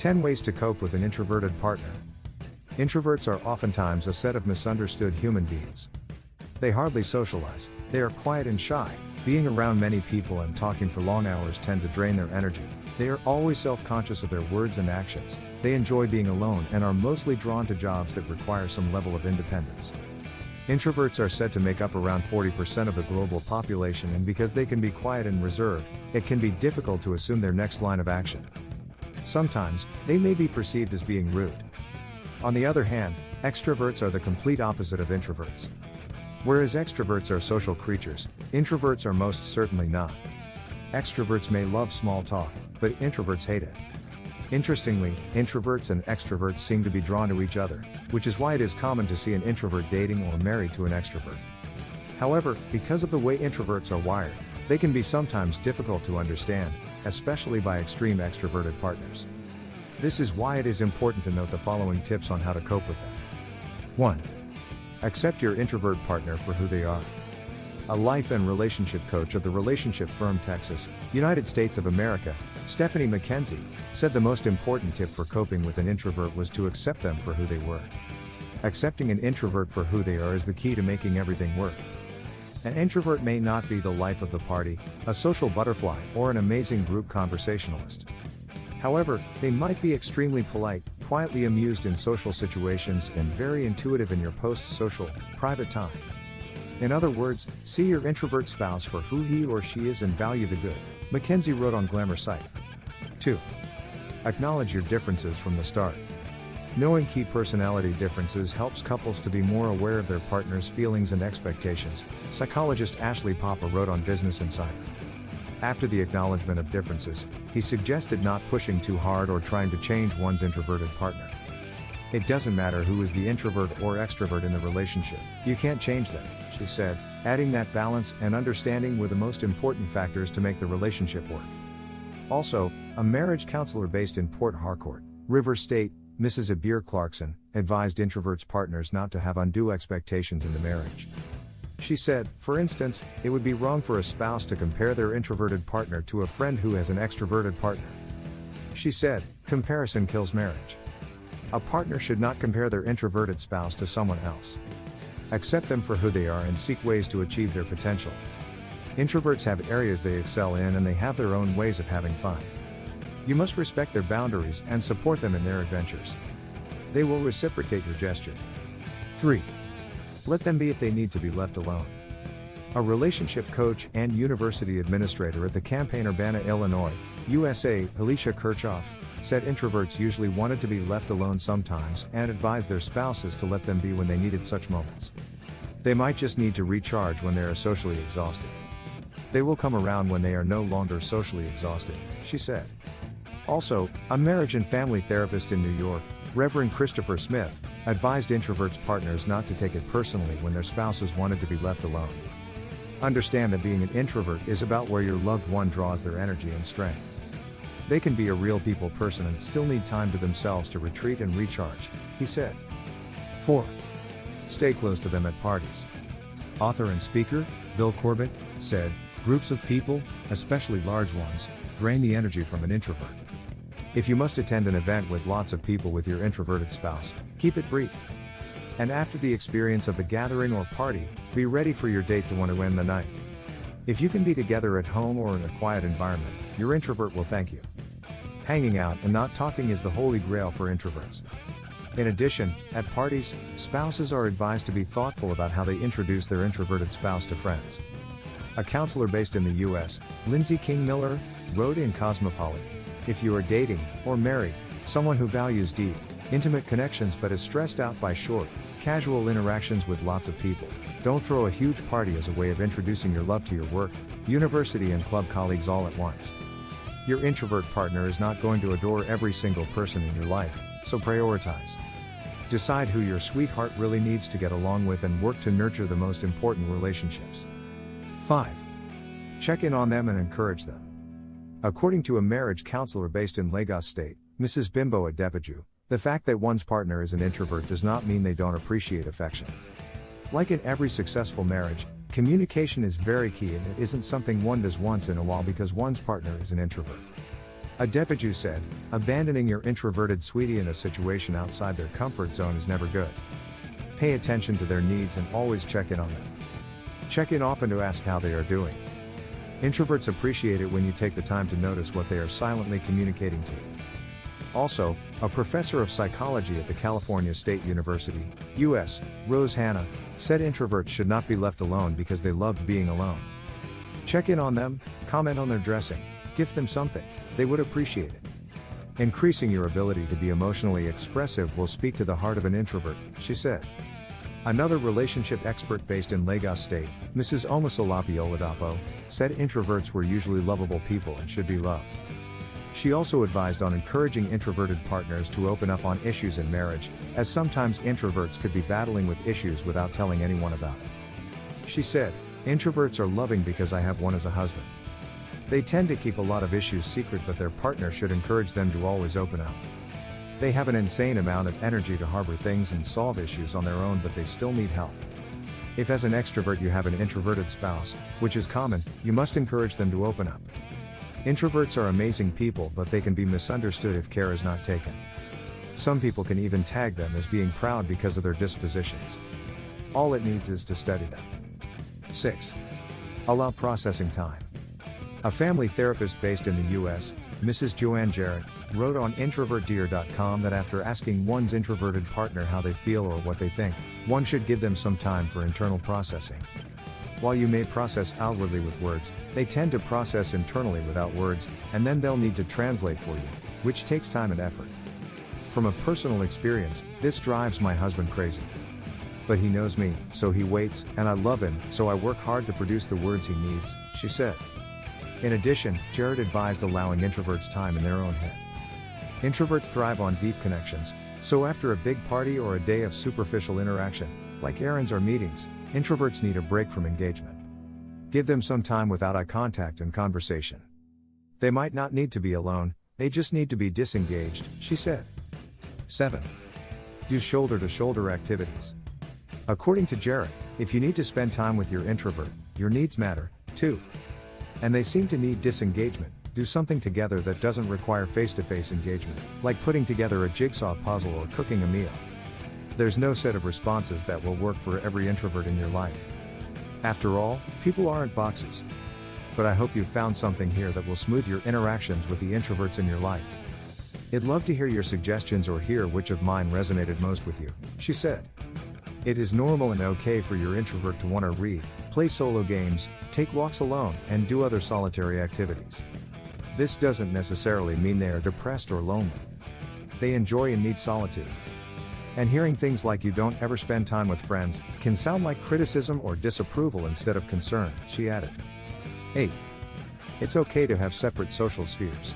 10 Ways to Cope with an Introverted Partner. Introverts are oftentimes a set of misunderstood human beings. They hardly socialize, they are quiet and shy, being around many people and talking for long hours tend to drain their energy. They are always self-conscious of their words and actions, they enjoy being alone and are mostly drawn to jobs that require some level of independence. Introverts are said to make up around 40% of the global population, and because they can be quiet and reserved, it can be difficult to assume their next line of action. Sometimes, they may be perceived as being rude. On the other hand, extroverts are the complete opposite of introverts. Whereas extroverts are social creatures, introverts are most certainly not. Extroverts may love small talk, but introverts hate it. Interestingly, introverts and extroverts seem to be drawn to each other, which is why it is common to see an introvert dating or married to an extrovert. However, because of the way introverts are wired, they can be sometimes difficult to understand, especially by extreme extroverted partners. This is why it is important to note the following tips on how to cope with them. 1. Accept your introvert partner for who they are. A life and relationship coach of the relationship firm Texas, United States of America, Stephanie McKenzie, said the most important tip for coping with an introvert was to accept them for who they were. Accepting an introvert for who they are is the key to making everything work. An introvert may not be the life of the party, a social butterfly, or an amazing group conversationalist. However, they might be extremely polite, quietly amused in social situations, and very intuitive in your post-social, private time. In other words, see your introvert spouse for who he or she is and value the good, McKenzie wrote on Glamour site. 2. Acknowledge your differences from the start. Knowing key personality differences helps couples to be more aware of their partner's feelings and expectations, psychologist Ashley Papa wrote on Business Insider. After the acknowledgement of differences, he suggested not pushing too hard or trying to change one's introverted partner. It doesn't matter who is the introvert or extrovert in the relationship, you can't change them, she said, adding that balance and understanding were the most important factors to make the relationship work. Also, a marriage counselor based in Port Harcourt, River State, Mrs. Abir Clarkson, advised introverts partners not to have undue expectations in the marriage. She said, for instance, it would be wrong for a spouse to compare their introverted partner to a friend who has an extroverted partner. She said, comparison kills marriage. A partner should not compare their introverted spouse to someone else. Accept them for who they are and seek ways to achieve their potential. Introverts have areas they excel in and they have their own ways of having fun. You must respect their boundaries and support them in their adventures. They will reciprocate your gesture. 3. Let them be if they need to be left alone. A relationship coach and university administrator at the Champaign-Urbana, Illinois, USA, Alicia Kirchhoff, said introverts usually wanted to be left alone sometimes and advised their spouses to let them be when they needed such moments. They might just need to recharge when they are socially exhausted. They will come around when they are no longer socially exhausted, she said. Also, a marriage and family therapist in New York, Reverend Christopher Smith, advised introverts partners not to take it personally when their spouses wanted to be left alone. Understand that being an introvert is about where your loved one draws their energy and strength. They can be a real people person and still need time to themselves to retreat and recharge, he said. 4. Stay close to them at parties. Author and speaker, Bill Corbett, said, groups of people, especially large ones, drain the energy from an introvert. If you must attend an event with lots of people with your introverted spouse, keep it brief. And after the experience of the gathering or party, be ready for your date to want to end the night. If you can be together at home or in a quiet environment, your introvert will thank you. Hanging out and not talking is the holy grail for introverts. In addition, at parties, spouses are advised to be thoughtful about how they introduce their introverted spouse to friends. A counselor based in the U.S., Lindsay King Miller, wrote in Cosmopolitan, if you are dating, or married, someone who values deep, intimate connections but is stressed out by short, casual interactions with lots of people, don't throw a huge party as a way of introducing your love to your work, university and club colleagues all at once. Your introvert partner is not going to adore every single person in your life, so prioritize. Decide who your sweetheart really needs to get along with and work to nurture the most important relationships. 5. Check in on them and encourage them. According to a marriage counselor based in Lagos State, Mrs. Bimbo Adepoju, the fact that one's partner is an introvert does not mean they don't appreciate affection. Like in every successful marriage, communication is very key and it isn't something one does once in a while because one's partner is an introvert. A deputy said, abandoning your introverted sweetie in a situation outside their comfort zone is never good. Pay attention to their needs and always check in on them. Check in often to ask how they are doing. Introverts appreciate it when you take the time to notice what they are silently communicating to you. Also, a professor of psychology at the California State University, U.S., Rose Hanna, said introverts should not be left alone because they loved being alone. Check in on them, comment on their dressing, gift them something, they would appreciate it. Increasing your ability to be emotionally expressive will speak to the heart of an introvert, she said. Another relationship expert based in Lagos State, Mrs. Omisolapi Oladapo, said introverts were usually lovable people and should be loved. She also advised on encouraging introverted partners to open up on issues in marriage, as sometimes introverts could be battling with issues without telling anyone about it. She said, introverts are loving because I have one as a husband. They tend to keep a lot of issues secret, but their partner should encourage them to always open up. They have an insane amount of energy to harbor things and solve issues on their own, but they still need help. If as an extrovert you have an introverted spouse, which is common, you must encourage them to open up. Introverts are amazing people, but they can be misunderstood if care is not taken. Some people can even tag them as being proud because of their dispositions. All it needs is to study them. 6. Allow processing time. A family therapist based in the US, Mrs. Joanne Jarrett, wrote on introvertdear.com that after asking one's introverted partner how they feel or what they think, one should give them some time for internal processing. While you may process outwardly with words, they tend to process internally without words, and then they'll need to translate for you, which takes time and effort. From a personal experience, this drives my husband crazy. But he knows me, so he waits, and I love him, so I work hard to produce the words he needs, she said. In addition, Jarrett advised allowing introverts time in their own head. Introverts thrive on deep connections, so after a big party or a day of superficial interaction, like errands or meetings, introverts need a break from engagement. Give them some time without eye contact and conversation. They might not need to be alone, they just need to be disengaged, she said. 7. Do shoulder-to-shoulder activities. According to Jarrett, if you need to spend time with your introvert, your needs matter, too. And they seem to need disengagement. Do something together that doesn't require face-to-face engagement, like putting together a jigsaw puzzle or cooking a meal. There's no set of responses that will work for every introvert in your life. After all, people aren't boxes. But I hope you've found something here that will smooth your interactions with the introverts in your life. I'd love to hear your suggestions or hear which of mine resonated most with you, she said. It is normal and okay for your introvert to want to read, play solo games, take walks alone, and do other solitary activities. This doesn't necessarily mean they are depressed or lonely. They enjoy and need solitude. And hearing things like you don't ever spend time with friends can sound like criticism or disapproval instead of concern, she added. 8. It's okay to have separate social spheres.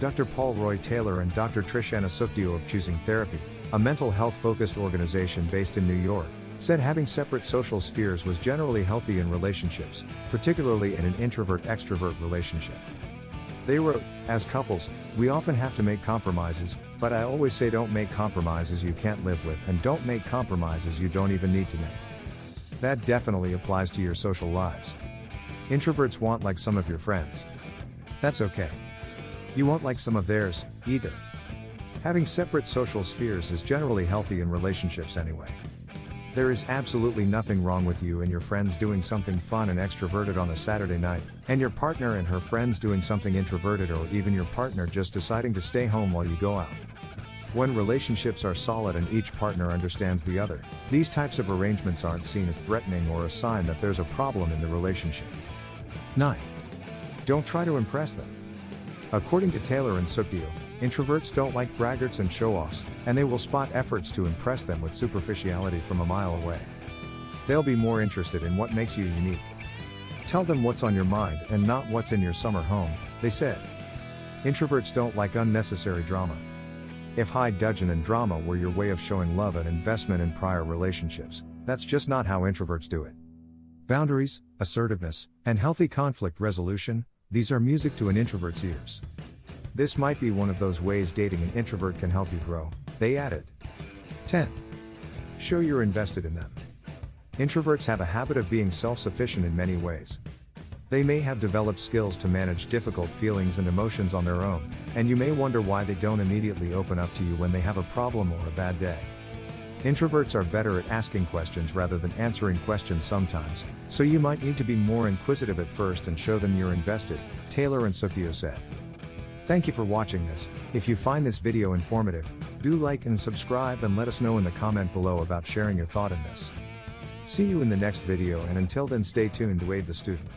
Dr. Paul Roy Taylor and Dr. Trish Anasukdio of Choosing Therapy, a mental health-focused organization based in New York, said having separate social spheres was generally healthy in relationships, particularly in an introvert-extrovert relationship. They wrote, as couples, we often have to make compromises, but I always say don't make compromises you can't live with and don't make compromises you don't even need to make. That definitely applies to your social lives. Introverts want like some of your friends. That's okay. You won't like some of theirs, either. Having separate social spheres is generally healthy in relationships anyway. There is absolutely nothing wrong with you and your friends doing something fun and extroverted on a Saturday night, and your partner and her friends doing something introverted, or even your partner just deciding to stay home while you go out. When relationships are solid and each partner understands the other, these types of arrangements aren't seen as threatening or a sign that there's a problem in the relationship. 9. Don't try to impress them. According to Taylor and Sukdio, introverts don't like braggarts and show-offs, and they will spot efforts to impress them with superficiality from a mile away. They'll be more interested in what makes you unique. Tell them what's on your mind and not what's in your summer home, they said. Introverts don't like unnecessary drama. If high dudgeon and drama were your way of showing love and investment in prior relationships, that's just not how introverts do it. Boundaries, assertiveness, and healthy conflict resolution, these are music to an introvert's ears. This might be one of those ways dating an introvert can help you grow, they added. 10. Show you're invested in them. Introverts have a habit of being self-sufficient in many ways. They may have developed skills to manage difficult feelings and emotions on their own, and you may wonder why they don't immediately open up to you when they have a problem or a bad day. Introverts are better at asking questions rather than answering questions sometimes, so you might need to be more inquisitive at first and show them you're invested, Taylor and Sukio said. Thank you for watching this. If you find this video informative, do like and subscribe and let us know in the comment below about sharing your thought in this. See you in the next video, and until then stay tuned to aid the student.